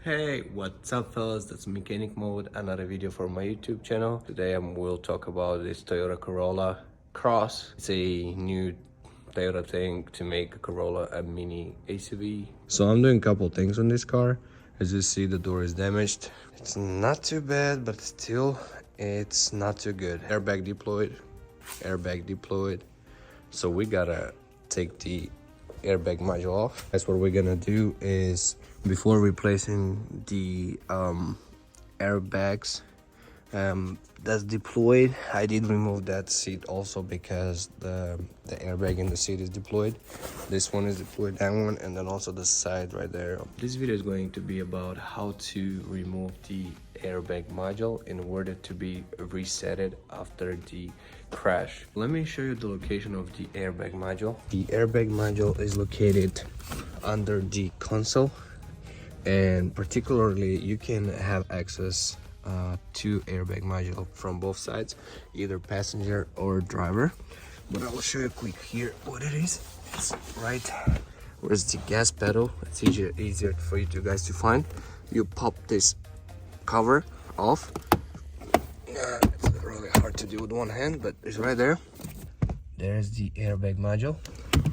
Hey, what's up fellas, that's Mechanic Mode, another video for my YouTube channel. Today we'll talk about this Toyota Corolla Cross. It's a new Toyota thing to make a Corolla a mini SUV. So I'm doing a couple things on this car. As you see, the door is damaged. It's not too bad, but still it's not too good. Airbag deployed. So we gotta take the airbag module off. That's what we're gonna do is, before replacing the airbags that's deployed, I did remove that seat also because the airbag in the seat is deployed. This one is deployed, that one, and then also the side right there. This video is going to be about how to remove the airbag module in order to be resetted after the crash. Let me show you the location of the airbag module. The airbag module is located under the console, and particularly you can have access to airbag module from both sides, either passenger or driver. But I'll show you quick here what it is. It's right where's the gas pedal. It's easier for you guys to find. You pop this cover off. It's really hard to do with one hand, but it's right there. There's the airbag module.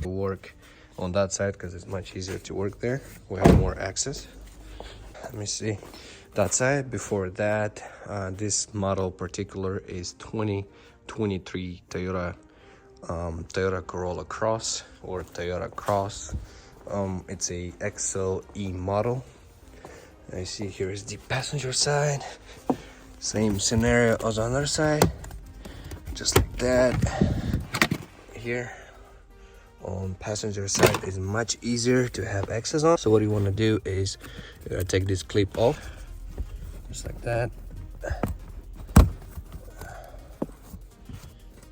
We'll work on that side because it's much easier to work there. We have more access. Let me see that side. Before that, this model particular is 2023 Toyota Corolla Cross or Toyota Cross. It's a XLE model. I see here is the passenger side. Same scenario as on the other side, just like that. Here on passenger side is much easier to have access on. So what you want to do is you're gonna take this clip off, just like that.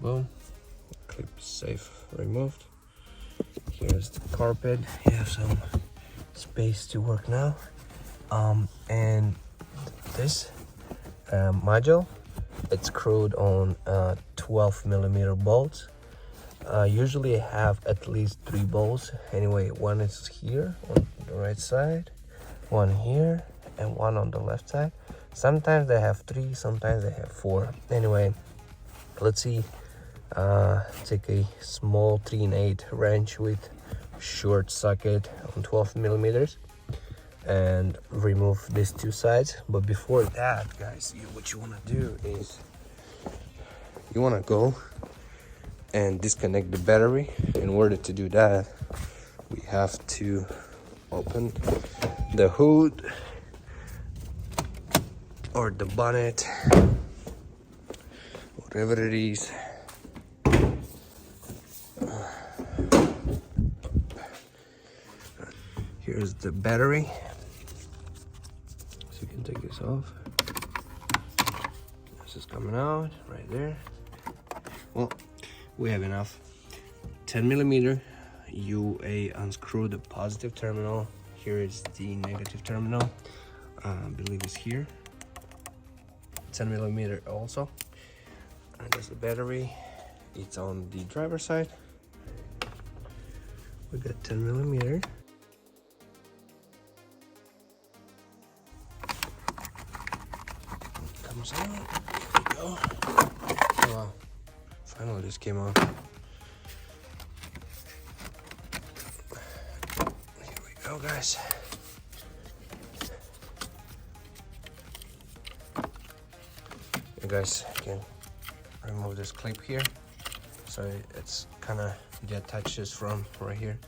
Boom, clip safe removed. Here's the carpet. You have some space to work now. And this module, it's screwed on 12mm bolts. Usually I have at least 3 bolts. Anyway, one is here on the right side, one here, and one on the left side. Sometimes they have 3, sometimes they have 4. Anyway, let's see. Take a small 3/8 wrench with short socket on 12mm and remove these 2 sides. But before that, guys, what you want to do is you want to go and disconnect the battery. In order to do that, we have to open the hood or the bonnet, whatever it is. Here's the battery, so you can take this off. This is coming out right there. Well, we have enough. 10mm. You unscrew the positive terminal. Here is the negative terminal. I believe it's here. 10mm also. And there's the battery. It's on the driver's side. We got 10mm. Comes out. Here we go. Oh, wow. Finally, this came off. Here we go, guys. You guys can remove this clip here, so it's kind of get attaches from right here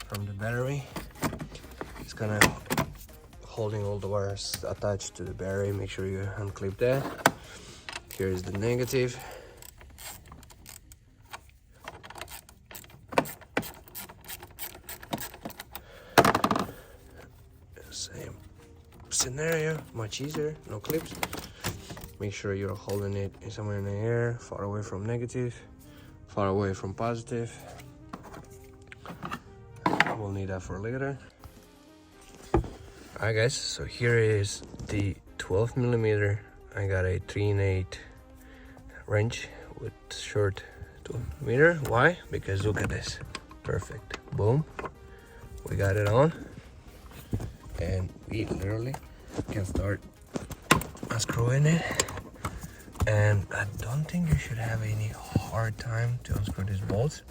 from the battery. It's kind of holding all the wires attached to the battery. Make sure you unclip that. Here is the negative. Same scenario, much easier, no clips. Make sure you're holding it somewhere in the air, far away from negative, far away from positive. We'll need that for later. Alright guys, so here is the 12mm. I got a 3/8 wrench with short 12mm. Why? Because look at this. Perfect. Boom. We got it on. and we literally can start unscrewing it. And I don't think you should have any hard time to unscrew these bolts.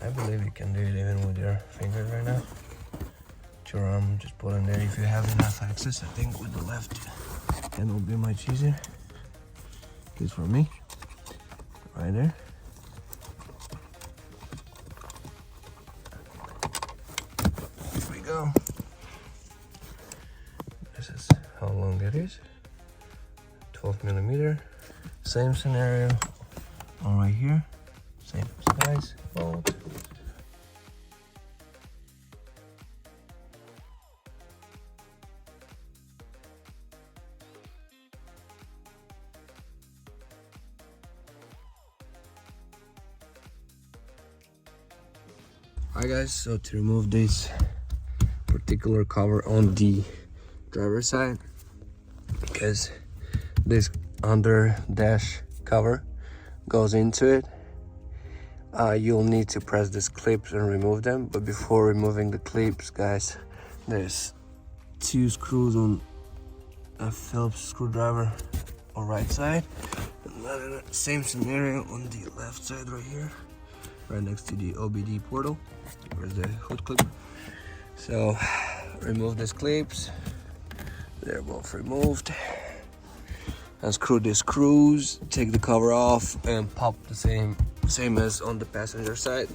I believe you can do it even with your fingers right now. With your arm, just pull in there if you have enough access. I think with the left hand will be much easier. This for me, right there. Here we go. This is how long it is. 12 millimeter. Same scenario on right here. Same size bolt. Alright guys, so to remove this particular cover on the driver's side, because this under dash cover goes into it, you'll need to press these clips and remove them. But before removing the clips, guys, there's 2 screws on a Phillips screwdriver on right side, and same scenario on the left side right here, right next to the OBD portal. Where's the hood clip? So remove these clips. They're both removed. Unscrew the screws, take the cover off, and pop the same as on the passenger side.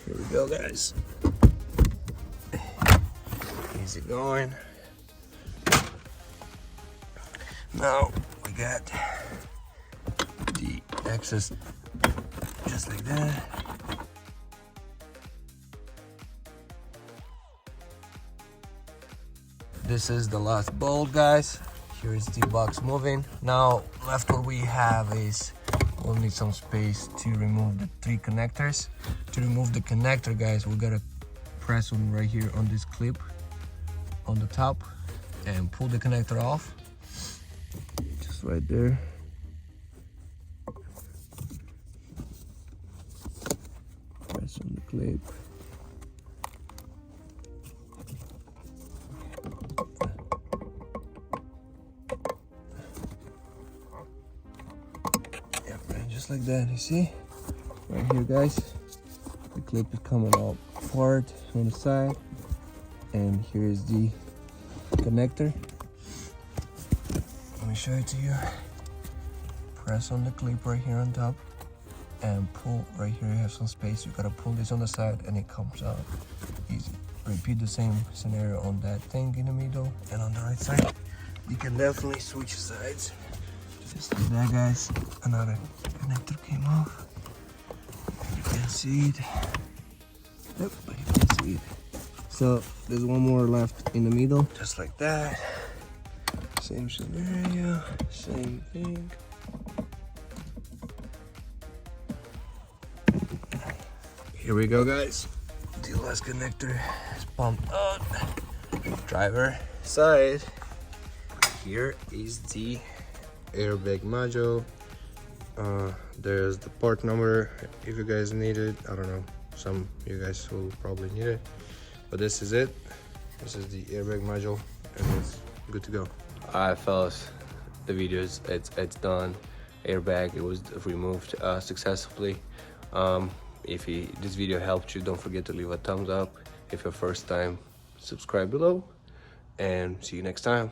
Here we go, guys. Easy going. Now we got the access just like that. This is the last bolt, guys. Here is the box moving. Now left what we have is we'll need some space to remove the 3 connectors. To remove the connector, guys, we gotta press on right here on this clip on the top and pull the connector off. Just right there. Press on the clip. Just like that, you see? Right here, guys. The clip is coming out apart on the side. And here is the connector. Let me show it to you. Press on the clip right here on top and pull right here. You have some space. You gotta pull this on the side and it comes out easy. Repeat the same scenario on that thing in the middle and on the right side. You can definitely switch sides. Just like that, guys. Another connector came off. You can see it. Yep, you can see it. So there's one more left in the middle, just like that. Same scenario, same thing. Here we go, guys. The last connector is pumped out. Driver side. Here is the airbag module. There's the part number if you guys need it. I don't know, some of you guys will probably need it, but this is it. This is the airbag module and it's good to go. Alright fellas, the video is it's done. Airbag, it was removed successfully. If this video helped you, don't forget to leave a thumbs up. If you're first time, subscribe below, and see you next time.